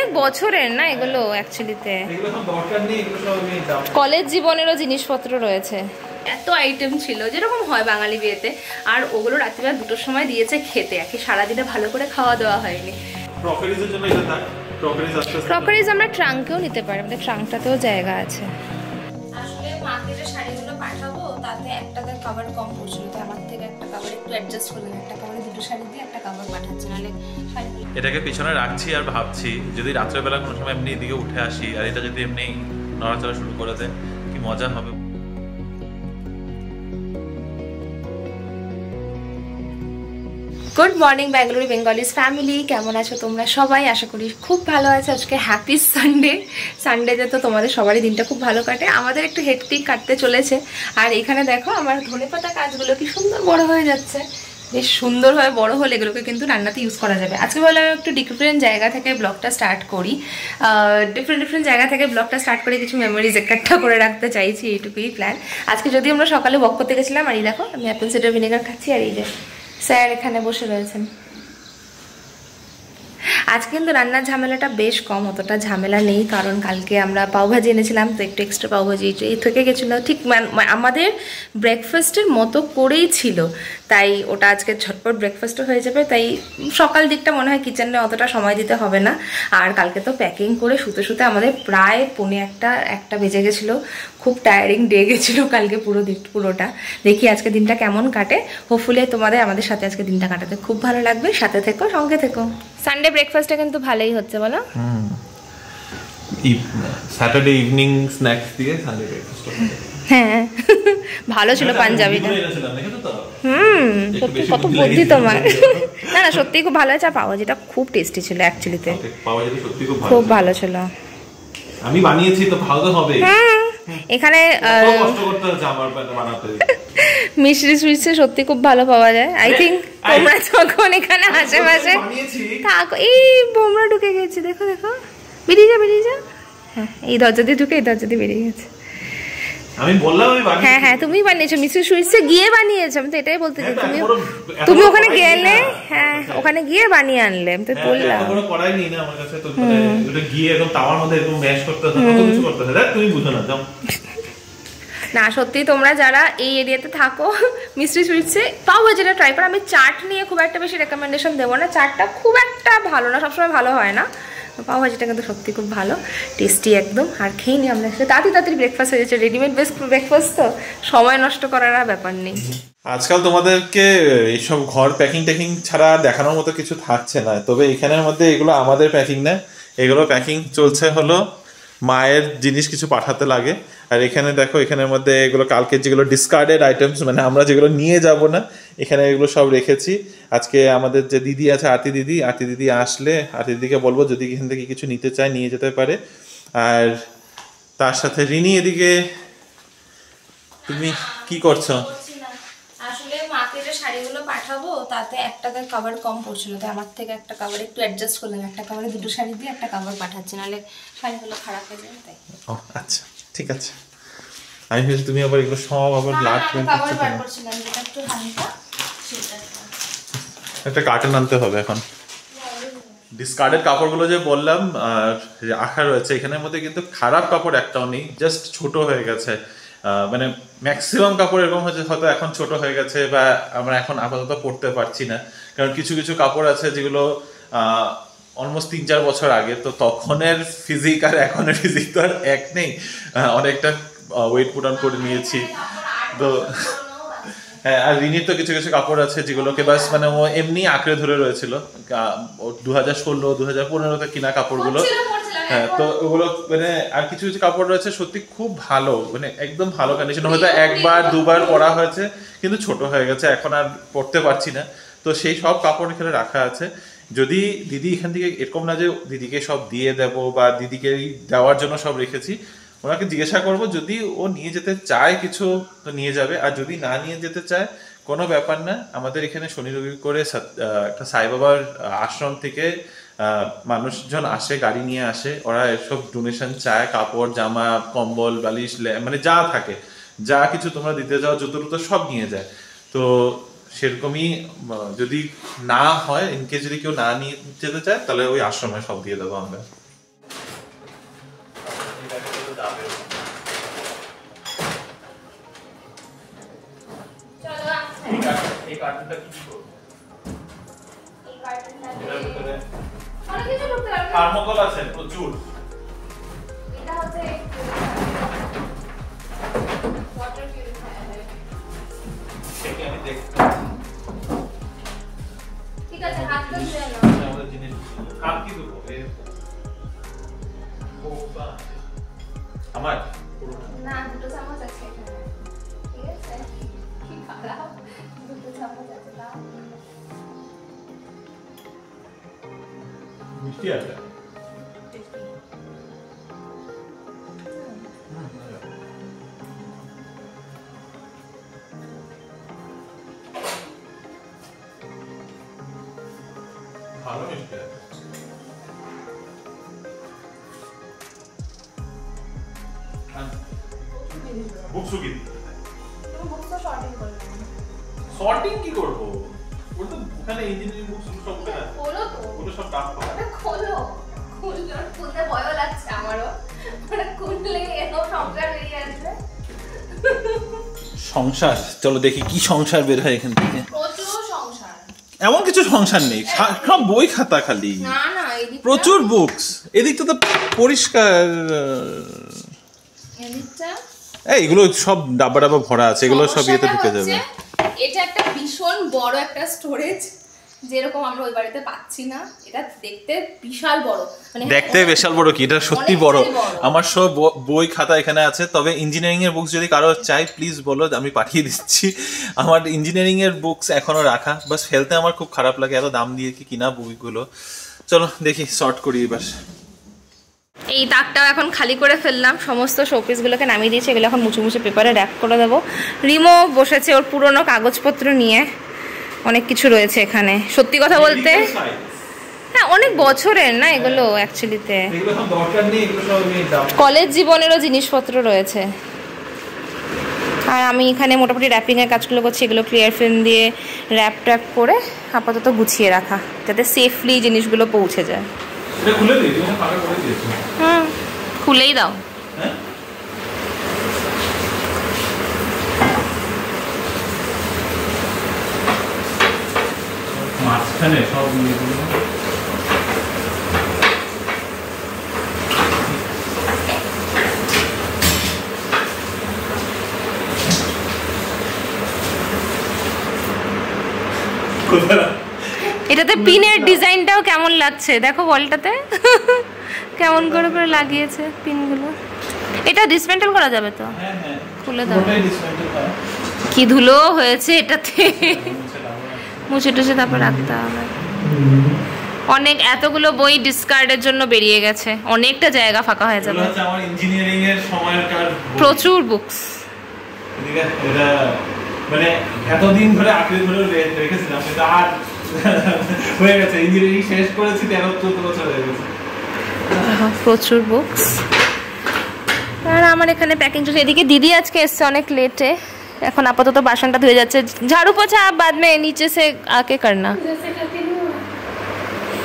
অনেক বছরের না এগুলো অ্যাকচুয়ালিতে, কলেজ জীবনেরও জিনিসপত্র রয়েছে। এত আইটেম ছিল যেরকম হয় বাঙালি বিয়েতে, আর ওগুলো রাত্রিবেলা 2টোর সময় দিয়েছে খেতে, একে সারাদিনে ভালো করে খাওয়া দাওয়া হয়নি। ক্রকারিজ আমরা ট্রাঙ্কেও নিতে পারি, আমাদের ট্রাঙ্কটাতেও জায়গা আছে। আসলে মাকে যে শাড়িগুলো পাঠাবো তাতে একটাতে কভার কম পড়ছিল, তো আমার থেকে একটা কভার একটু অ্যাডজাস্ট করলেন, একটা কভারে 2টো শাড়ি দিয়ে একটা কভার পাঠাচ্ছি, নাহলে এটাকে পিছনে রাখছি আর ভাবছি যদি রাত্রেবেলা কোনো সময় এমনি এদিকে উঠে আসি আর এটা যদি এমনি নড়াচড়া শুরু করে দেয় কি মজা হবে। Good morning Bengaluru Bengalis family, কেমন আছো তোমরা সবাই? আশা করি খুব ভালো আছে। আজকে হ্যাপি সানডে। সানডেতে তো তোমাদের সবারই দিনটা খুব ভালো কাটে, আমাদের একটু হেক্টিক কাটতে চলেছে। আর এখানে দেখো আমার ধনেপাতা গাছগুলো কি সুন্দর বড় হয়ে যাচ্ছে, বেশ সুন্দরভাবে বড় হলে এগুলোকে কিন্তু রান্নাতে ইউজ করা যাবে। আজকে বলে আমি একটু ডিফারেন্ট জায়গা থেকে ব্লগটা স্টার্ট করি, ডিফারেন্ট জায়গা থেকে ব্লগটা স্টার্ট করে কিছু মেমোরিজ একটা করে রাখতে চাইছি, এইটুকুই প্ল্যান। আজকে যদি আমরা সকালে ওয়াক করতে গেছিলাম, আর এই দেখো আমি অ্যাপেল সিডার ভিনেগার খাচ্ছি, আর এই যে স্যার এখানে বসে রয়েছেন। আজকে কিন্তু রান্নার ঝামেলাটা বেশ কম, অতটা ঝামেলা নেই, কারণ কালকে আমরা পাওভাজি এনেছিলাম, তো একটু এক্সট্রা পাওভাজি এই থেকে গেছিলো, ঠিক আমাদের ব্রেকফাস্টের মতো করেই ছিল, তাই ওটা আজকে ঝটপট ব্রেকফাস্টও হয়ে যাবে। তাই সকাল দিকটা মনে হয় কিচেনে অতটা সময় দিতে হবে না। আর কালকে তো প্যাকিং করে শুতে শুতে আমাদের প্রায় 1:45 বেজে গেছিলো, খুব টায়ারিং ডে গেছিলো কালকে পুরোটা। দেখি আজকে দিনটা কেমন কাটে, হোপফুলি তোমাদের আমাদের সাথে আজকে দিনটা কাটাতে খুব ভালো লাগবে। সাথে থেকো, সঙ্গে থেকো। সানডে ব্রেকফাস্টটা কিন্তু ভালোই হচ্ছে, বলো? স্যাটারডে ইভিনিং স্ন্যাক্স দিয়ে সানডে ব্রেকফাস্ট। হ্যাঁ ভালো ছিল পাঞ্জাবিটা। সত্যি কত বুদ্ধি তোমার। না না সত্যি খুব ভালো হয়েছে, আর পাওভাজিটা খুব টেস্টি ছিল অ্যাকচুয়ালিতে, পাওভাজিটা সত্যি খুব ভালো ছিল। আমি বানিয়েছি তো ভালো তো হবে। এখানে কষ্ট করতে হচ্ছে আমার বানাতে। মিষ্টি সুইটস সত্যি খুব ভালো পাওয়া যায়। আই থিঙ্ক তোমরা যখন এখানে আশেপাশে থাকো, এই বোমরা ঢুকে গেছে, দেখো দেখো, বেরিয়ে যা। হ্যাঁ এই দরজা দিয়ে ঢুকে এই দরজা দিয়ে বেরিয়ে গেছে। আমি বললাম আমি বানিয়েছি। হ্যাঁ তুমি বানিয়েছো, মিষ্টি সুইটসে গিয়ে বানিয়েছো, আমি তো এটাই বলতে চাই। তুমি ওখানে গেলে, হ্যাঁ ওখানে গিয়ে বানিয়ে আনলে, আমি তো বললাম। এত বড় কড়াই নেই না আমার কাছে, তো ওটা গিয়ে একদম তাওয়ার মধ্যে একদম ম্যাশ করতে হয়, কত কিছু করতে হয়, তুমি বুঝো না। যাও না সত্যি তোমরা যারা এই এরিয়াতে থাকো মিষ্টি সুইটসে পাওভাজিটা ট্রাই করো। আমি চাট নিয়ে খুব একটা বেশি রেকমেন্ডেশন দেবো না, চাটটা খুব একটা ভালো না, সবসময় ভালো হয় না। পাওভাজিটা কিন্তু সত্যি খুব ভালো, টেস্টি একদম। আর খেয়ে নিই আমরা, তাড়াতাড়ি ব্রেকফাস্ট হয়ে যাচ্ছে, রেডিমেড ব্রেকফাস্ট তো সময় নষ্ট করার আর ব্যাপার নেই। আজকাল তোমাদেরকে এইসব ঘর প্যাকিং ছাড়া দেখানোর মতো কিছু থাকছে না, তবে এখানের মধ্যে এগুলো আমাদের প্যাকিং না, এগুলো প্যাকিং চলছে হলো মায়ের জিনিস কিছু পাঠাতে লাগে। আর এখানে দেখো, এখানের মধ্যে এগুলো কালকে যেগুলো ডিসকার্ডেড আইটেমস, মানে আমরা যেগুলো নিয়ে যাব না, এখানে এগুলো সব রেখেছি। আজকে আমাদের যে দিদি আছে আরতি দিদি আসলে আরতি দিদিকে বলবো যদি এখান থেকে কিছু নিতে চায় নিয়ে যেতে পারে। আর তার সাথে রিনি, এদিকে তুমি কি করছো? আসলে মাকে যে শাড়িগুলো পাঠাবো তাতে একটাতে কভার কম পড়ছিল, তাই আমার থেকে একটা কভার একটু অ্যাডজাস্ট করলেন, একটা কভারে 2টো শাড়ি দিয়ে একটা কভার পাঠাচ্ছি, নাহলে শাড়িগুলো খারাপ হয়ে যাবে। তাই ও আচ্ছা ঠিক আছে। আমি ভেবেছি তুমি আবার এগুলো সব আবার ব্লাড করছিলাম, যেটা একটু হালকা সেটা একটা কার্টন আনতে হবে এখন। ডিসকার্ডেড কাপড়গুলো যে বললাম রাখা রয়েছে এখানের মধ্যে, কিন্তু খারাপ কাপড় একটাও নেই, জাস্ট ছোট হয়ে গেছে। মানে ম্যাক্সিমাম কাপড় এরকম হচ্ছে হয়তো এখন ছোট হয়ে গেছে বা আমরা এখন আপাতত পরতে পারছি না, কারণ কিছু কাপড় আছে যেগুলো অলমোস্ট 3-4 বছর আগে, তো তখনের ফিজিক আর এখনের ফিজিক তো আর এক নেই, অনেকটা ওয়েট পুট অন করে নিয়েছি তো। হ্যাঁ, আর রিনির তো কিছু কাপড় আছে যেগুলোকে বাস মানে ও এমনি আঁকড়ে ধরে রয়েছিল 2016-2015-তে কিনা কাপড়গুলো। হ্যাঁ, তো ওগুলো মানে আর কিছু কাপড় রয়েছে সত্যি খুব ভালো, মানে একদম ভালো কন্ডিশন, হয়তো 1-2 বার পরা হয়েছে কিন্তু ছোট হয়ে গেছে, এখন আর পরতে পারছি না। তো সেই সব কাপড় এখানে রাখা আছে। যদি দিদি এখান থেকে এরকম না যে দিদিকে সব দিয়ে দেবো বা দিদিকে দেওয়ার জন্য সব রেখেছি, ওনাকে জিজ্ঞাসা করবো যদি ও নিয়ে যেতে চায় কিছু তো নিয়ে যাবে, আর যদি না নিয়ে যেতে চায় কোনো ব্যাপার না। আমাদের এখানে শনি রবি করে একটা সাই বাবার আশ্রম থেকে মানুষজন আসে, গাড়ি নিয়ে আসে, ওরা এসব ডোনেশন চায়, কাপড় জামা কম্বল বালিশ মানে যা থাকে, যা কিছু তোমরা দিতে যাও যতটুকু সব নিয়ে যায়। তো সেরকমই যদি না হয়, ইনকেস যদি কেউ না নিয়ে যেতে চায় তাহলে ওই আশ্রমে সব দিয়ে দেবো আমরা। এই কার্টুনটা কি করব? এই কার্টুনটা এর ভিতরে অনেক কিছু ঢুকতে পারবে। থার্মোকল আছে প্রচুর। এটা হচ্ছে ওয়াটার পিউরিফায়ার। দেখে আমি দেখতে। ঠিক আছে, হাতটা ধুয়ে নাও। আমাদের জিনিস হাত কি দেবো? আমার না, দুটো চামচ আছে এখানে। ঠিক আছে, কি খারাপ, দুটো চামচ আছে। দাও। মিষ্টি আছে। ভালো মিষ্টি আছে। বুকসুগি তুমি বুকসটা শর্টিং করবে। সর্টিং কি করব? ওটা তো ওখানে ইঞ্জিনিয়ারিং বুকস সব আছে। খোলো তো। ওগুলো সব টাফ হবে। ওটা খোলো। খুললে খুলতে ভয়ও লাগছে আমারও। ওটা খুললে এত সংসার বেরিয়ে আসবে। সংসার, চলো দেখি কি সংসার বের হয় এখান থেকে। প্রচুর সংসার। এমন কিছু সংসার নেই, সব বই খাতা খালি। না না, এদিকটা প্রচুর বুকস। এদিকটা তো পরিষ্কার। এদিকটা এগুলো সব ডাব্বা ডাব্বা ভরা আছে, এগুলো সব ইয়েতে ঢুকে যাবে। এটা একটা ভীষণ বড় একটা স্টোরেজ, যেরকম আমরা ওই বাড়িতে পাচ্ছি না। এটা দেখতে বিশাল বড়, মানে দেখতে বিশাল বড় কি, এটা সত্যি বড়। আমার সব বই খাতা এখানে আছে। তবে ইঞ্জিনিয়ারিং এর বুকস যদি কারো চাই প্লিজ বলো, আমি পাঠিয়ে দিচ্ছি। আমার ইঞ্জিনিয়ারিং এর বুকস এখনো রাখা, বাস ফেলতে আমার খুব খারাপ লাগে, এত দাম দিয়ে কি কিনা বইগুলো। চলো দেখি সর্ট করি এবার। এই তাকটাও এখন খালি করে ফেললাম, সমস্ত শোপিসগুলোকে নামিয়ে দিয়েছি। এগুলো এখন মুছে মুছে পেপারে র্যাপ করে দেবো। রিমো বসেছে ওর পুরনো কাগজপত্র নিয়ে, অনেক কিছু রয়েছে এখানে। সত্যি কথা বলতে হ্যাঁ, অনেক বছরের না এগুলো অ্যাকচুয়ালিতে। কলেজ জীবনেরও জিনিসপত্র রয়েছে। আর আমি এখানে মোটামুটি র্যাপিংয়ের কাজগুলো করছি। এগুলো ক্লিয়ার ফিল্ম দিয়ে র্যাপ ট্যাপ করে আপাতত গুছিয়ে রাখা, যাতে সেফলি জিনিসগুলো পৌঁছে যায়। হুম, খুলেই দাও। মাঝখানে সব এটাতে পিনের ডিজাইনটাও কেমন লাগছে দেখো, বলটাতে কেমন করে করে লাগিয়েছে পিনগুলো। এটা ডিসমেন্টেল করা যাবে তো? খুলে দাও। কি ধুলো হয়েছে এটাতে, মুছে টুছে তারপর রাখতে হবে। অনেক এতগুলো বই ডিসকার্ডের জন্য বেরিয়ে গেছে, অনেকটা জায়গা ফাঁকা হয়ে যাবে। আমার ইঞ্জিনিয়ারিং এর সময়কার প্রচুর বুকস। এটা মানে এতদিন ধরে আঁকড়ে ধরে রেখেছিলাম, কিন্তু আর হয়ে গেছে। ইঞ্জিনিয়ারিং শেষ করেছি 13-14 বছর হয়ে গেছে। প্রচুর বুকস। আর আমার এখানে প্যাকিং চলছে। এদিকে দিদি আজকে এসছে অনেক লেটে। এখন আপাতত বাসনটা ধুয়ে যাচ্ছে। झाड़ू पोछा आप बाद में नीचे से आके करना।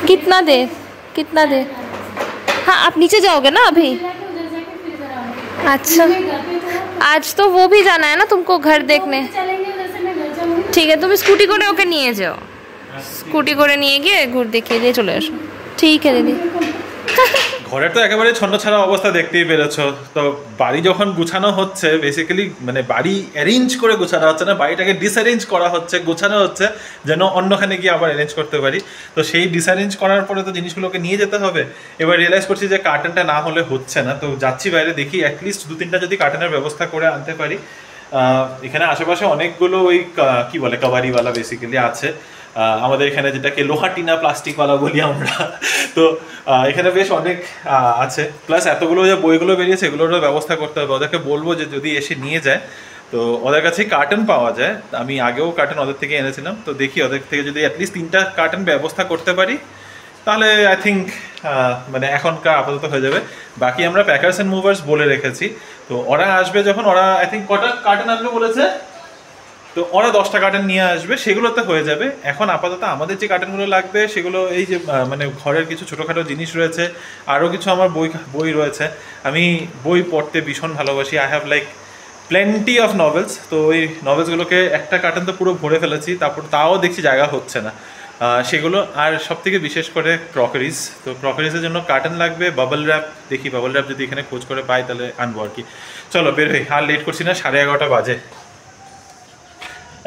कितना देर? हाँ, आप नीचे जाओगे ना अभी? अच्छा, आज तो वो भी जाना है ना तुमको घर देखने। ठीक है, तुम स्कूटी করে ওকে নিয়ে যাও। স্কুটি করে নিয়ে গিয়ে ঘুর দেখিয়ে দিয়ে চলে আসো। ঠিক আছে দিদি। ঘরের তো একেবারে ছন্নছাড়া অবস্থা দেখতেই পেরেছো। তো বাড়ি যখন গুছানো হচ্ছে, বেসিক্যালি মানে বাড়ি অ্যারেঞ্জ করে গোছানো হচ্ছে না, বাড়িটাকে ডিসঅ্যারেঞ্জ করা হচ্ছে, গোছানো হচ্ছে যেন অন্যখানে গিয়ে আবার অ্যারেঞ্জ করতে পারি। তো সেই ডিসঅ্যারেঞ্জ করার পরে তো জিনিসগুলোকে নিয়ে যেতে হবে। এবার রিয়েলাইজ করছি যে কার্টেনটা না হলে হচ্ছে না। তো যাচ্ছি বাইরে, দেখি অ্যাটলিস্ট 2-3টা যদি কার্টেনের ব্যবস্থা করে আনতে পারি। এখানে আশেপাশে অনেকগুলো ওই কি বলে কাবারিওয়ালা বেসিক্যালি আছে আমাদের এখানে, যেটাকে লোহা টিনা প্লাস্টিকওয়ালা বলি আমরা। তো এখানে বেশ অনেক আছে, প্লাস এতগুলো যে বইগুলো বেরিয়েছে এগুলোরও ব্যবস্থা করতে হবে। ওদেরকে বলবো যে যদি এসে নিয়ে যায়। তো ওদের কাছে কার্টন পাওয়া যায়, আমি আগেও কার্টন ওদের থেকে এনেছিলাম। তো দেখি ওদের থেকে যদি অ্যাটলিস্ট 3টা কার্টন ব্যবস্থা করতে পারি, তাহলে আই থিঙ্ক মানে এখনকার আপাতত হয়ে যাবে। বাকি আমরা প্যাকার্স অ্যান্ড মুভার্স বলে রেখেছি, তো ওরা আসবে যখন, ওরা আই থিঙ্ক কটা কার্টন আনবে বলেছে? তো ওরা 10টা কার্টন নিয়ে আসবে, সেগুলোতে হয়ে যাবে। এখন আপাতত আমাদের যে কার্টনগুলো লাগবে সেগুলো এই যে মানে ঘরের কিছু ছোটোখাটো জিনিস রয়েছে, আরও কিছু আমার বই রয়েছে। আমি বই পড়তে ভীষণ ভালোবাসি। I have like plenty of novels. তো ওই নভেলসগুলোকে একটা কার্টন তো পুরো ভরে ফেলেছি, তারপর তাও দেখছি জায়গা হচ্ছে না সেগুলো। আর সব থেকে বিশেষ করে ক্রকারিজ। তো ক্রকারিজের জন্য কার্টন লাগবে, বাবল র্যাপ। দেখি বাবল র্যাপ যদি এখানে খোঁজ করে পাই তাহলে আনবো আর কি। চলো বের হই, আর লেট করছি না, 11:30 বাজে।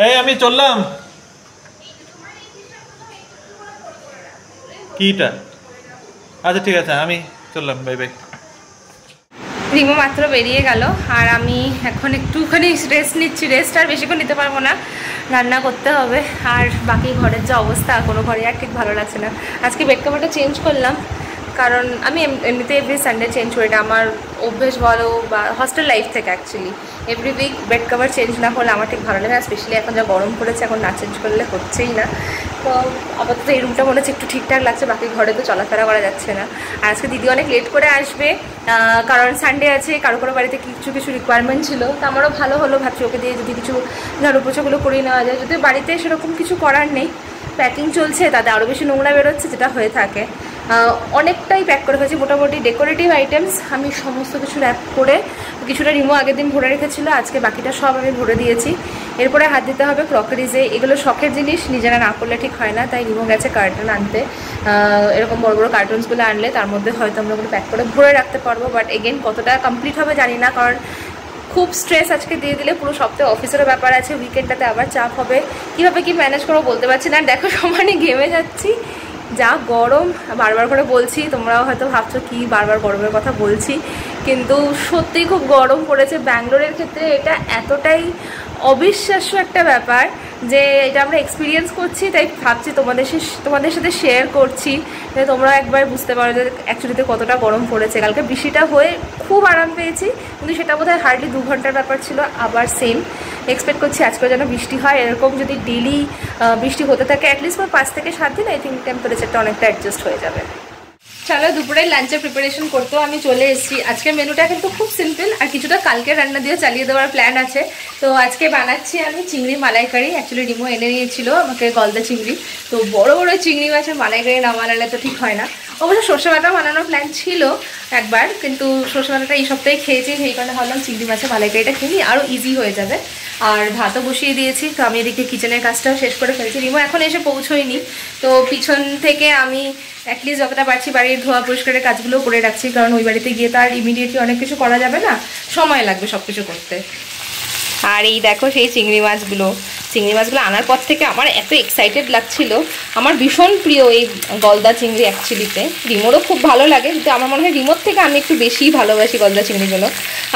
এই আমি চললাম। কিটা? আচ্ছা ঠিক আছে, আমি চললাম, বাই বাই। রিমো মাত্র বেরিয়ে গেল, আর আমি এখন একটুখানি রেস্ট নিচ্ছি। রেস্ট আর বেশিক্ষণ নিতে পারবো না, রান্না করতে হবে। আর বাকি ঘরের যে অবস্থা, কোনো ঘরে আর ঠিক ভালো লাগছে না। আজকে বেড কভারটা চেঞ্জ করলাম, কারণ আমি এমনিতে এভরি সানডে চেঞ্জ করি না। আমার অভ্যেস বলো বা হস্টেল লাইফ থেকে actually every week bed cover change না করলে আমার ঠিক ভালো লাগে না। স্পেশালি এখন যা গরম পড়েছে, এখন না চেঞ্জ করলে হচ্ছেই না। তো আপাতত এই রুমটা মনে হচ্ছে একটু ঠিকঠাক লাগছে, বাকি ঘরে তো চলাফেরা করা যাচ্ছে না। আর আজকে দিদি অনেক লেট করে আসবে, কারণ সানডে আছে, কারো কারো বাড়িতে কিছু রিকোয়ারমেন্ট ছিল। তো আমারও ভালো হলো, ভাবছি ওকে দিয়ে যদি কিছু ঝাড়ু পোছাগুলো করে নেওয়া যায়। যদি বাড়িতে সেরকম কিছু করার নেই, প্যাকিং চলছে, তাতে আরও বেশি নোংরা বেরোচ্ছে, যেটা হয়ে থাকে। অনেকটাই প্যাক করে ফেলেছি, মোটামুটি ডেকোরেটিভ আইটেমস আমি সমস্ত কিছু র্যাপ করে, কিছুটা রিমো আগের দিন ভরে রেখেছিল, আজকে বাকিটা সব আমি ভরে দিয়েছি। এরপরে হাত দিতে হবে ক্রকারিজে। এগুলো শখের জিনিস, নিজেরা না করলে ঠিক হয় না, তাই রিমো গেছে কার্টন আনতে। এরকম বড় বড় কার্টুনসগুলো আনলে তার মধ্যে হয়তো আমরা ওগুলো প্যাক করে ভরে রাখতে পারবো। বাট এগেন কতটা কমপ্লিট হবে জানি না, কারণ খুব স্ট্রেস আজকে দিয়ে দিলে পুরো সপ্তাহে অফিসেরও ব্যাপার আছে, উইকেন্ডটাতে আবার চাপ হবে, কীভাবে কি ম্যানেজ করবো বলতে পারছি না। দেখো সমানে ঘেমে যাচ্ছি, যা গরম। বারবার করে বলছি, তোমরাও হয়তো ভাবছো কি বারবার গরমের কথা বলছি, কিন্তু সত্যিই খুব গরম পড়েছে। ব্যাঙ্গালোরের ক্ষেত্রে এটা এতটাই অবিশ্বাস্য একটা ব্যাপার যে এটা আমরা এক্সপিরিয়েন্স করছি, তাই ভাবছি তোমাদের সাথে শেয়ার করছি, যে তোমরা একবার বুঝতে পারো যে অ্যাকচুয়ালিতে কতটা গরম পড়েছে। কালকে বৃষ্টিটা হয়ে খুব আরাম পেয়েছি, কিন্তু সেটা বোধহয় হার্ডলি 2 ঘন্টার ব্যাপার ছিল। আবার সেম এক্সপেক্ট করছি আজকে যেন বৃষ্টি হয়। এরকম যদি ডেলি বৃষ্টি হতে থাকে অ্যাটলিস্ট 5 থেকে 7 দিন, আই থিঙ্ক টেম্পারেচারটা অনেকটা অ্যাডজাস্ট হয়ে যাবে। চলো দুপুরে লাঞ্চের প্রিপারেশন করতেও আমি চলে এসেছি। আজকের মেনুটা কিন্তু খুব সিম্পল, আর কিছুটা কালকে রান্না দিয়ে চালিয়ে দেওয়ার প্ল্যান আছে। তো আজকে বানাচ্ছি আমি চিংড়ি মালাইকারি। অ্যাকচুয়ালি রিমো এনে নিয়েছিল আমাকে গলদা চিংড়ি, তো বড় বড় চিংড়ি মাছের মালাইকারি না বানালে তো ঠিক হয় না। অবশ্য সর্ষে বাটা বানানোর প্ল্যান ছিল একবার, কিন্তু সর্ষে বাটাটা এই সপ্তাহে খেয়েছি, সেই কারণে ভাবলাম চিংড়ি মাছের মালাইকারিটা খেয়ে নিই, আরও ইজি হয়ে যাবে। আর ভাতও বসিয়ে দিয়েছি, তো আমি এদিকে কিচেনের কাজটাও শেষ করে ফেলেছি। রিমো এখন এসে পৌঁছয়নি, তো পিছন থেকে আমি অ্যাটলিস্ট যতটা পারছি বাড়ির ধোয়া পরিষ্কারের কাজগুলো করে রাখছি, কারণ ওই বাড়িতে গিয়ে তো আর ইমিডিয়েটলি অনেক কিছু করা যাবে না, সময় লাগবে সব কিছু করতে। আর এই দেখো সেই চিংড়ি মাছগুলো আনার পর থেকে আমার এত এক্সাইটেড লাগছিল। আমার ভীষণ প্রিয় এই গলদা চিংড়ি অ্যাকচুয়ালিতে, রিমোরও খুব ভালো লাগে, কিন্তু আমার মনে হয় রিমোর থেকে আমি একটু বেশিই ভালোবাসি গলদা চিংড়িগুলো।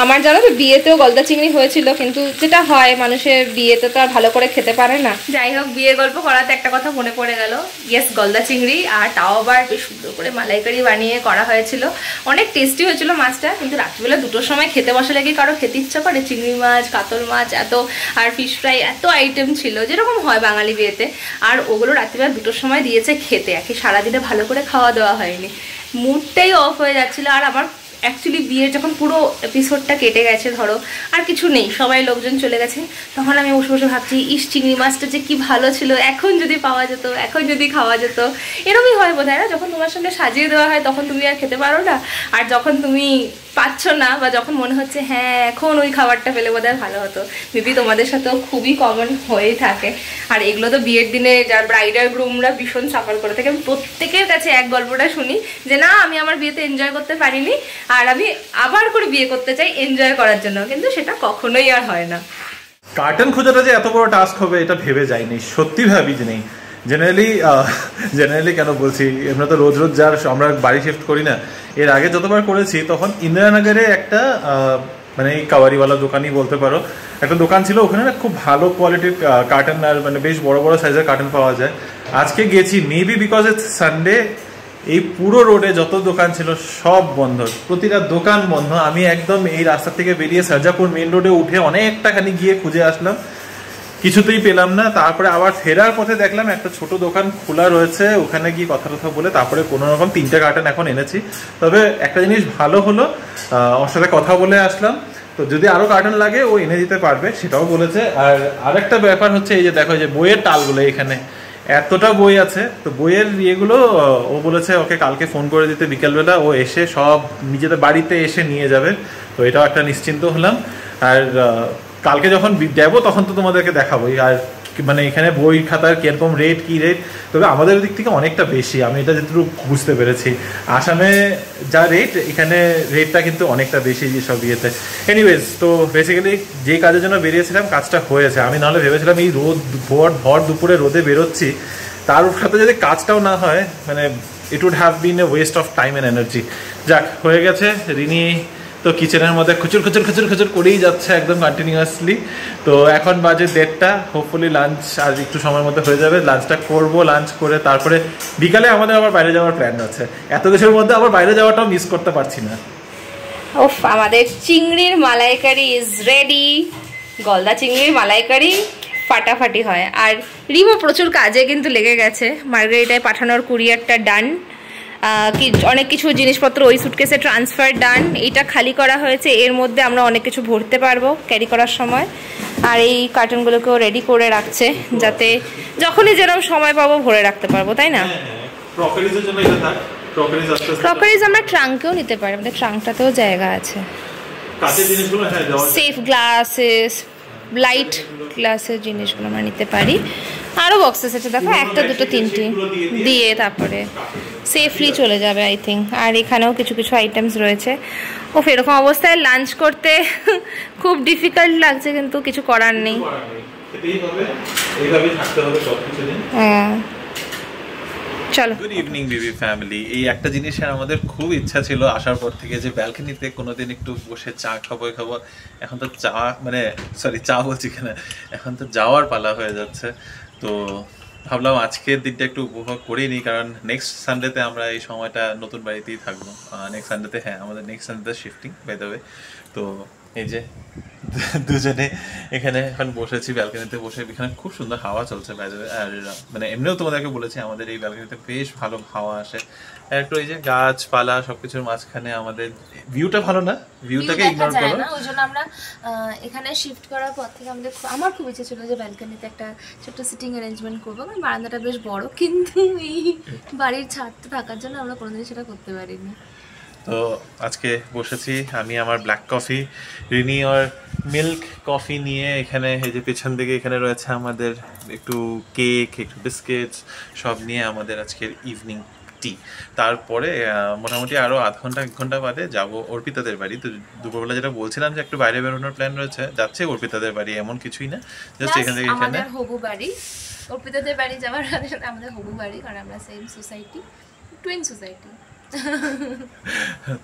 আমার জানো তো বিয়েতেও গলদা চিংড়ি হয়েছিল, কিন্তু যেটা হয় মানুষের বিয়েতে তো আর ভালো করে খেতে পারে না। যাই হোক, বিয়ের গল্প করাতে একটা কথা মনে পড়ে গেল। ইয়েস, গলদা চিংড়ি, আর তাও আবার বেশ সুন্দর করে মালাইকারি বানিয়ে করা হয়েছিল। অনেক টেস্টি হয়েছিল মাছটা, কিন্তু রাত্রিবেলা 2টোর সময় খেতে বসলে কি কারো খেতে ইচ্ছা করে? চিংড়ি মাছ, কাতল মাছ এত, আর ফিশ ফ্রাই, এত আইটেম ছিল যেরকম হয় বাঙালি বিয়েতে, আর ওগুলো রাত্রিবেলা 2টোর সময় দিয়েছে খেতে। একে সারাদিনে ভালো করে খাওয়া দাওয়া হয়নি, মুডটাই অফ হয়ে যাচ্ছিলো। আর আমার অ্যাকচুয়ালি বিয়ের যখন পুরো এপিসোডটা কেটে গেছে, ধরো আর কিছু নেই, সবাই লোকজন চলে গেছে, তখন আমি বসে বসে ভাবছি ইস চিংড়ি মাছটা যে কি ভালো ছিল, এখন যদি পাওয়া যেত, এখন যদি খাওয়া যেত। এরকমই হয় বোধ হয় না, যখন তোমার সামনে সাজিয়ে দেওয়া হয় তখন তুমি আর খেতে পারো না, আর যখন তুমি পাচ্ছ না বা যখন মনে হচ্ছে হ্যাঁ এখন ওই খাবারটা পেলে বোধ হয় ভালো হতো। মেবি তোমাদের সাথেও খুবই কমন হয়েই থাকে। আর এগুলো তো বিয়ের দিনে যার ব্রাইডাল গ্রুমরা ভীষণ সাফার করে থাকে। আমি প্রত্যেকের কাছে এক গল্পটা শুনি যে না আমি আমার বিয়েতে এনজয় করতে পারিনি, আর আমি আবার করে বিয়ে করতে চাই এনজয় করার জন্য, কিন্তু সেটা কখনোই আর হয় না। কার্টন খোঁজাটা যে এত বড় টাস্ক হবে এটা ভেবে যাইনি, সত্যি ভাবি যে নেই। জেনারেলি কেন বলছি, আমরা তো রোজ যার আমরা বাড়ি শিফট করি না, এর আগে যতবার করেছি তখন ইন্দিরানগরে একটা মানে এই কাওয়ারিওয়ালা দোকানই বলতে পারো, একটা দোকান ছিল, ওখানে না খুব ভালো কোয়ালিটির কার্টন আর মানে বেশ বড় বড় সাইজের কার্টন পাওয়া যায়। আজকে গেছি, মেবি বিকজ ইটস সানডে, এই পুরো রোডে যত দোকান ছিল সব বন্ধ, প্রতিটা দোকান বন্ধ। আমি একদম এই রাস্তা থেকে বেরিয়ে সার্জাপুর মেন রোডে উঠে অনেকটা খানি গিয়ে খুঁজে আসলাম, কিছুতেই পেলাম না। তারপরে আবার ফেরার পথে দেখলাম একটা ছোট দোকান খোলা রয়েছে, ওখানে গিয়ে কথা বলে তারপরে কোনো রকম 3টে কার্টন এখন এনেছি। তবে একটা জিনিস ভালো হলো, ওর সাথে কথা বলে আসলাম, তো যদি আরো কার্টন লাগে ও এনে দিতে পারবে, সেটাও বলেছে। আর আরেকটা ব্যাপার হচ্ছে এই যে দেখো যে বইয়ের টালগুলো এখানে এতটা বই আছে, তো বইয়ের ইয়েগুলো ও বলেছে ওকে কালকে ফোন করে দিতে বিকেলবেলা, ও এসে সব নিজেদের বাড়িতে এসে নিয়ে যাবে। তো এটাও একটা নিশ্চিন্ত হলাম। আর কালকে যখন দেবো তখন তো তোমাদেরকে দেখাবোই। আর মানে এখানে বই খাতার কিরকম রেট, কি রেট, তবে আমাদের দিক থেকে অনেকটা বেশি, আমি এটা যেটুকু বুঝতে পেরেছি। আসামে যা রেট, এখানে রেটটা কিন্তু অনেকটা বেশি যেসব ইয়েতে। এনিওয়েজ, তো বেসিক্যালি যে কাজের জন্য বেরিয়েছিলাম কাজটা হয়েছে। আমি নাহলে ভেবেছিলাম এই রোদ ভর দুপুরে রোদে বেরোচ্ছি, তার সাথে যদি কাজটাও না হয়, মানে it would have been a waste of time and energy. যাক, হয়ে গেছে। রিনি তো কিচেনের মধ্যে খুচুর করেই যাচ্ছে একদম কন্টিনিউয়াসলি। তো এখন বাজে 1:30, হোপফুলি লাঞ্চ আর একটু সময়ের মধ্যে হয়ে যাবে। লাঞ্চটা করবো, লাঞ্চ করে তারপরে বিকালে আমাদের আবার বাইরে যাওয়ার প্ল্যান আছে। এত দেশের মধ্যে আবার বাইরে যাওয়াটাও মিস করতে পারছি না। ওফ, আমাদের চিংড়ির মালাইকারি ইজ রেডি। গলদা চিংড়ির মালাইকারি ফাটাফাটি হয়। আর রিমো প্রচুর কাজে কিন্তু লেগে গেছে। মার্গারিটায় পাঠানোর কুরিয়ারটা ডান, অনেক কিছু জিনিসপত্র ওই সুটকেসে ট্রান্সফার ডান। এটা খালি করা হয়েছে, এর মধ্যে আমরা অনেক কিছু ভরতে পারবো ক্যারি করার সময়। আর এই কার্টনগুলোকেও রেডি করে রাখছে যাতে যখনই যেরকম সময় পাবো ভরে রাখতে পারবো, তাই না? ক্রকারিজ আমরা ট্রাঙ্কেও নিতে পারি, আমাদের ট্রাঙ্কটাতেও জায়গা আছে। সেফ গ্লাসেস, লাইট গ্লাসের জিনিসগুলো আমরা নিতে পারি। আরও বক্সেস আছে দেখো, 1, 2, 3 দিয়ে তারপরে সেফলি চলে যাবে আই থিঙ্ক। আর এখানেও কিছু কিছু আইটেমস রয়েছে। ও এরকম অবস্থায় লাঞ্চ করতে খুব ডিফিকাল্ট লাগছে, কিন্তু কিছু করার নেই। হ্যাঁ, চলো। গুড ইভিনিং বিবি ফ্যামিলি। এই একটা জিনিসের আমাদের খুব ইচ্ছা ছিল আসার পর থেকে, যে ব্যালকনিতে কোনোদিন একটু বসে চা খাবো। এখন তো চা বলছি কেন, এখন তো যাওয়ার পালা হয়ে যাচ্ছে। তো ভাবলাম আজকের দিনটা একটু উপভোগ করেই নিই, কারণ নেক্সট সানডেতে আমরা এই সময়টা নতুন বাড়িতেই থাকবো। নেক্সট সানডেতে, হ্যাঁ, আমাদের নেক্সট সানডেতে শিফটিং বাই দ্য ওয়ে। তো এই যে দুজনে এখানে এখন বসেছি ব্যালকনিতে বসে, এখানে খুব সুন্দর হাওয়া চলছে বাই দ্য ওয়ে। আর মানে এমনিও তোমাদেরকে বলেছি আমাদের এই ব্যালকনিতে বেশ ভালো হাওয়া আসে। একটু এই যে গাছপালা সবকিছুর মাঝখানে আমাদের ভিউটা ভালো না, ভিউটাকে ইগনোর করো না। ওইজন্য আমরা এখানে শিফট করার পর থেকে আমার খুব ইচ্ছে ছিল যে ব্যালকনিতে একটা ছোট্ট সিটিং অ্যারেঞ্জমেন্ট করবো। কারণ বারান্দাটা বেশ বড়, কিন্তু এই বাড়ির ছাদটা থাকার জন্য আমরা কোনোদিন সেটা করতে পারিনি। তো আজকে বসেছি আমি আমার ব্ল্যাক কফি, রিনি আর মিল্ক কফি নিয়ে। এখানে এই যে পেছন দিকে এখানে রয়েছে আমাদের একটু কেক, একটু বিস্কিটস, সব নিয়ে আমাদের আজকের ইভিনিং টি। তারপরে মোটামুটি আরও আধ ঘন্টা 1 ঘন্টা বাদে যাবো অর্পিতাদের বাড়ি। তো দুপুরবেলা যেটা বলছিলাম যে একটু বাইরে বেরোনোর প্ল্যান রয়েছে, যাচ্ছে অর্পিতাদের বাড়ি, এমন কিছুই না, জাস্ট এখান থেকে এখানে হবু বাড়ি। অর্পিতাদের বাড়ি যাওয়ার আমাদের হবু বাড়ি, কারণ আমরা সেম সোসাইটি, টুইন সোসাইটি।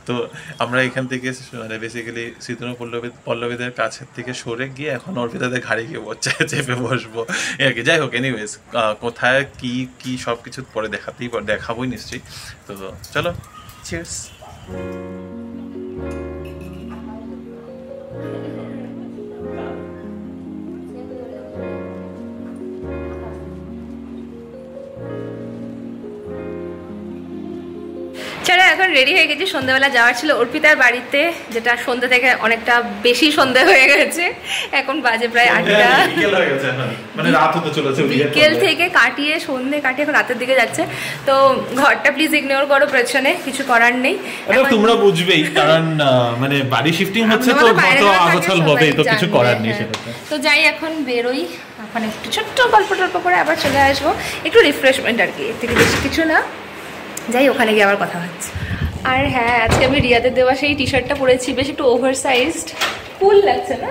তো আমরা এখান থেকে মানে বেসিক্যালি শীতল পল্লবীদের কাছের থেকে সরে গিয়ে এখন অর্পিতাদের ঘাড়ি গিয়ে চেপে বসবো আর কি। যাই হোক, এনিওয়েজ, কোথায় কি সব কিছু পরে দেখাবোই নিশ্চয়ই। তো চলো, চিয়ার্স। চলো, এখন রেডি হয়ে গেছি। সন্ধ্যাবেলা যাওয়ার ছিল অর্পিতার বাড়িতে, যেটা সন্ধ্যা থেকে অনেকটা বেশি সন্ধ্যা হয়ে গেছে। এখন বাজে প্রায় 8টা, বিকেল থেকে কাটিয়ে সন্ধ্যে কাটিয়ে এখন রাতের দিকে যাচ্ছে। তো ঘরটা প্লিজ ইগনোর করো, পেছনে কিছু করার নেই। তোমরা বুঝবেই, কারণ মানে বাড়ি শিফটিং হচ্ছে তো কত আগোছাল হবে, তো কিছু করার নেই সেটা। তো যাই, এখন বেরোই, এখন একটু ছোট্ট গল্প টল্প করে আবার চলে আসবো, একটু রিফ্রেশমেন্ট আর কি, এর থেকে বেশি কিছু না। যাই, ওখানে গিয়ে আবার কথা হচ্ছে। আর হ্যাঁ, আজকে আমি রিয়াদের দেওয়া সেই টি শার্টটা পরেছি, বেশ একটু ওভার সাইজড, কুল লাগছে না,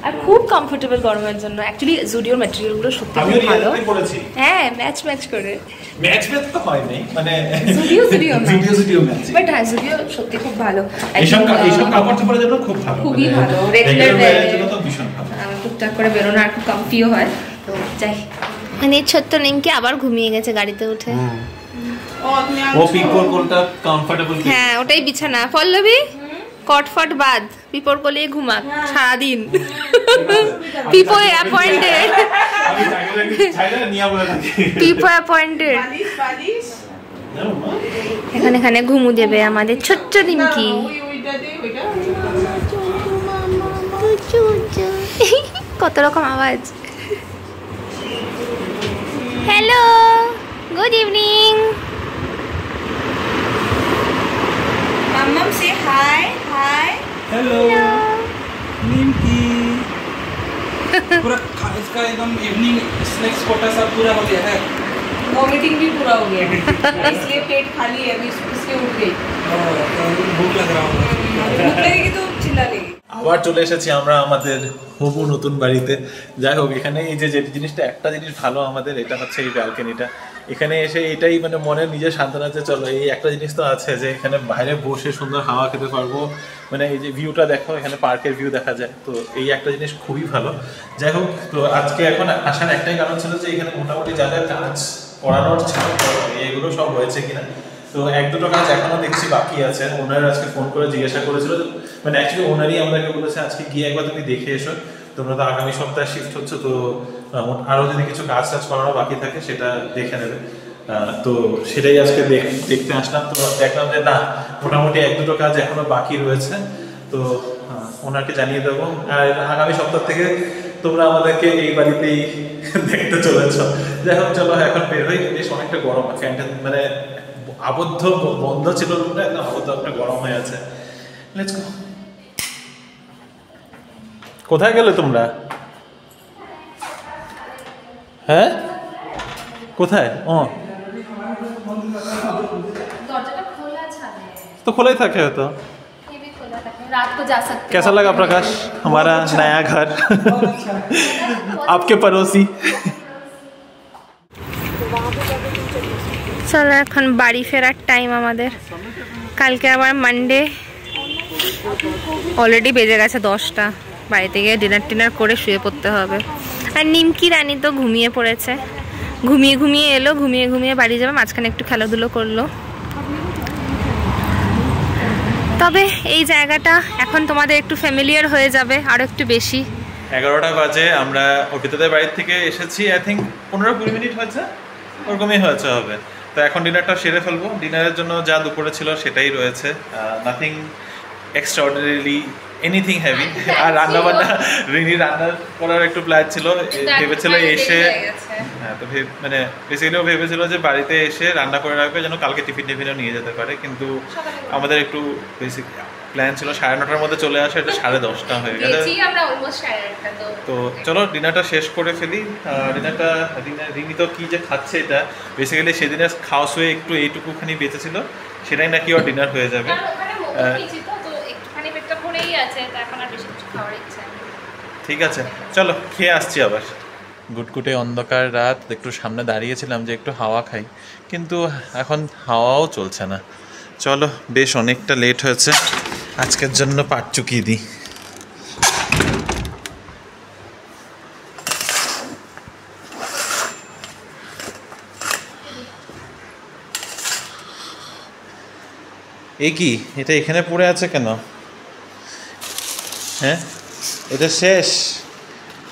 আর খুব কমফোর্টেবল গরমের জন্য। অ্যাকচুয়ালি জুডিওর ম্যাটেরিয়ালগুলো সত্যি খুব ভালো। হ্যাঁ, ম্যাচ করে। তো হয় নাই, মানে জুডিও ম্যাচ, বাট হ্যাঁ, জুডিও সত্যি খুব ভালো। এইসব কাপড় চোপড়ের জন্য খুব ভালো, খুবই ভালো। রেগুলার জন্য তো ভীষণ ভালো, টুকটাক করে বেরোনো আর খুব কমফিও হয়। তো যাই, মানে ছোট্ট নিমকি আবার ঘুমিয়ে গেছে গাড়িতে উঠে। ও পিপর কোলটা কমফোর্টেবল, হ্যাঁ ওটাই বিছানা। পল্লবী কটফট বাদ, পিপর কোলে ঘুমাক সারাদিন। পিপো অ্যাপয়েন্টেড, পিপো অ্যাপয়েন্টেড। এখানে ঘুমু দেবে আমাদের ছোট্ট নিমকি। কত রকম আওয়াজ। Hello, good evening. মাম্মাম সে হাই। হাই, हेलो निमकी। पूरा इसका एकदम इवनिंग स्नैक्स कोटा सब पूरा हो गया है। वॉमिटिंग भी पूरा हो गया है इसलिए पेट खाली है अभी इसलिए उठ गई। भूख लग रहा होगा। भूख लगेगी तो चिल्ला लेगी। আবার চলে এসেছি আমরা আমাদের হবু নতুন বাড়িতে। যাই হোক, এখানে এই যে জিনিসটা, একটা জিনিস ভালো আমাদের, এটা হচ্ছে এই ব্যালকনিটা। এখানে এসে এটাই মানে মনের নিজের সান্ত্বনা আছে, চলো এই একটা জিনিস তো আছে যে এখানে বাইরে বসে সুন্দর হাওয়া খেতে পারবো, মানে এই যে ভিউটা দেখো, এখানে পার্কের ভিউ দেখা যায়, তো এই একটা জিনিস খুবই ভালো। যাই হোক, তো আজকে এখন আসার একটাই কারণ ছিল যে এখানে মোটামুটি যা যা কাজ করানোর ছিল এগুলো সব হয়েছে কিনা। তো এক দুটো কাজ এখনো দেখছি বাকি আছে। ওনার আজকে ফোন করে জিজ্ঞাসা করেছিল, মানে অ্যাকচুয়ালি ওনারই আমাদেরকে বলেছে আজকে গিয়ে একবার তুমি দেখে এসো, তোমরা তো আগামী সপ্তাহে শিফট হচ্ছে, তো আরও যদি কিছু কাজ টাজ করানো বাকি থাকে সেটা দেখে নেবে। তো সেটাই আজকে দেখতে আসলাম। তো দেখলাম যে না, মোটামুটি এক দুটো কাজ এখনো বাকি রয়েছে, তো ওনাকে জানিয়ে দেবো। আর আগামী সপ্তাহ থেকে তোমরা আমাদেরকে এই বাড়িতেই দেখতে চলেছ। যাই হোক, চলো এখন বের হই। বেশ অনেকটা গরম, ফ্যানটা মানে আবদ্ধ বন্ধ ছিল রুমটা, একদম আবদ্ধ একটা গরম হয়ে আছে। Let's go. কোথায় গেলে তোমরা? হ্যাঁ, কোথায়? ও तो खुला ही था क्या तो? रात को जा सकते। कैसा लगा प्रकाश हमारा नया घर? आपके पड़ोसी। চলো এখন বাড়ি ফেরার টাইম আমাদের। কালকে আবার মানডে, অলরেডি বেজে গেছে 10টা। বাড়িতে গিয়ে ডিনার করে শুয়ে পড়তে হবে। আর নিমকি রানী তো ঘুমিয়ে পড়েছে, ঘুমিয়ে এলো, ঘুমিয়ে বাড়ি যাবে। মাঝখানে একটু খেলাধুলো করলো। তবে এই জায়গাটা এখন তোমাদের একটু ফ্যামিলিয়ার হয়ে যাবে আরো একটু বেশি। 11টা বাজে, আমরা অর্পিতাদের বাড়ি থেকে এসেছি। আই থিঙ্ক 15-20 মিনিট হয়েছে, ওরকমই হয়েছে হবে। তো এখন ডিনারটা সেরে ফেলবো। ডিনারের জন্য যা দুপুরে ছিল সেটাই রয়েছে, নাথিং এক্সট্রাঅর্ডিনারিলি এনিথিং হেভি। আর রান্নাবান্না, রিনি রান্না করার একটু প্ল্যান ছিল, ভেবেছিল এসে, হ্যাঁ তো মানে বেসিক্যালি ও ভেবেছিল যে বাড়িতে এসে রান্না করে রাখবে যেন কালকে টিফিনও নিয়ে যেতে পারে, কিন্তু আমাদের একটু বেসিক প্ল্যান ছিল 9:30টার মধ্যে চলে আসে, এটা 10:30 হয়ে গেছে। তো চলো ডিনারটা শেষ করে ফেলি। ডিনারটা রিনি তো কী যে খাচ্ছে, এটা বেসিক্যালি সেদিনের খাওয়া শুয়ে একটু এইটুকুখানি বেঁচেছিল, সেটাই নাকি ওর ডিনার হয়ে যাবে। ঠিক আছে, চলো খেয়ে আসছি আবার। গুটগুটে অন্ধকার রাত, একটু সামনে দাঁড়িয়েছিলাম যে একটু হাওয়া খাই, কিন্তু এখন হাওয়াও চলছে না। চলো, বেশ অনেকটা লেট হয়েছে, আজকের জন্য পাট চুকিয়ে দিই। এ কি, এটা এখানে পড়ে আছে কেন? হ্যাঁ, এটা শেষ,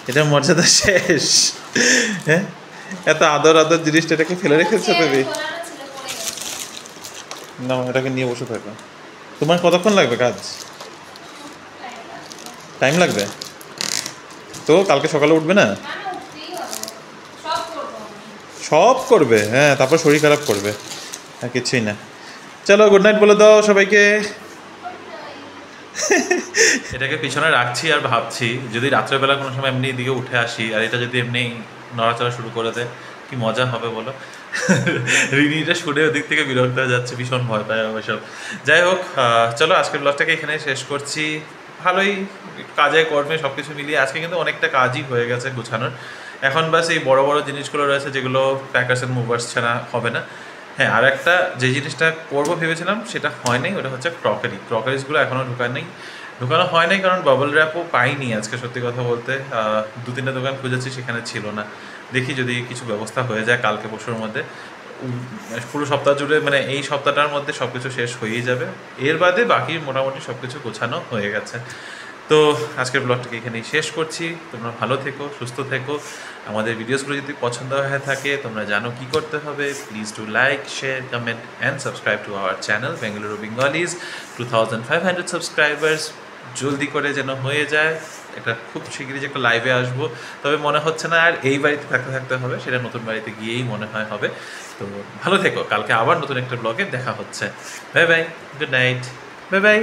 এটার মর্যাদা শেষ। হ্যাঁ, এত আদর জিনিসটা এটাকে ফেলে রেখেছো তুমি? না, এটাকে নিয়ে বসে থাকো। তোমার কতক্ষণ লাগবে কাজ? টাইম লাগবে তো? কালকে সকালে উঠবে না? সব করবে? হ্যাঁ, তারপর শরীর খারাপ করবে, আর কিছুই না। চলো গুড নাইট বলে দাও সবাইকে। এটাকে পিছনে রাখছি আর ভাবছি যদি রাত্রেবেলা কোনো সময় এমনি দিকে উঠে আসি আর এটা যদি এমনি নড়াচড়া শুরু করে দেয়, কি মজা হবে বলো। রিনিটা শুনে ওদিক থেকে বিরক্ত হয়ে যাচ্ছে, ভীষণ ভয় পায় ওইসব। যাই হোক, চলো আজকের ব্লগটাকে এখানে শেষ করছি। ভালোই কাজে কর্মে সব কিছু মিলিয়ে আজকে কিন্তু অনেকটা কাজই হয়ে গেছে গোছানোর। এখন বাস এই বড় বড় জিনিসগুলো রয়েছে যেগুলো প্যাকার্স অ্যান্ড মুভার্স ছাড়া হবে না। হ্যাঁ, আর একটা যে জিনিসটা করবো ভেবেছিলাম সেটা হয় নাই, ওটা হচ্ছে ক্রকারিজগুলো এখনও ঢুকানো হয় নাই, কারণ বাবল র্যাপও পাইনি আজকে। সত্যি কথা বলতে 2-3টা দোকান খুঁজেছি, সেখানে ছিল না। দেখি যদি কিছু ব্যবস্থা হয়ে যায় কালকে পরশুর মধ্যে। পুরো সপ্তাহ জুড়ে, মানে এই সপ্তাহটার মধ্যে সব কিছু শেষ হয়েই যাবে। এর বাদে বাকি মোটামুটি সব কিছু গোছানো হয়ে গেছে। তো আজকের ব্লগটাকে এখানেই শেষ করছি। তোমরা ভালো থেকো, সুস্থ থেকো। আমাদের ভিডিওসগুলো যদি পছন্দ হয়ে থাকে তোমরা জানো কি করতে হবে। Please do like, share, comment and subscribe to our channel Bengaluru Bengalis. 2500 subscribers জলদি করে যেন হয়ে যায়। এটা খুব শিগগিরই যে একটা লাইভে আসবো, তবে মনে হচ্ছে না আর এই বাড়িতে থাকতে হবে, সেটা নতুন বাড়িতে গিয়েই মনে হয় হবে। তো ভালো থেকো, কালকে আবার নতুন একটা ব্লগে দেখা হচ্ছে। Bye bye, good night, bye bye.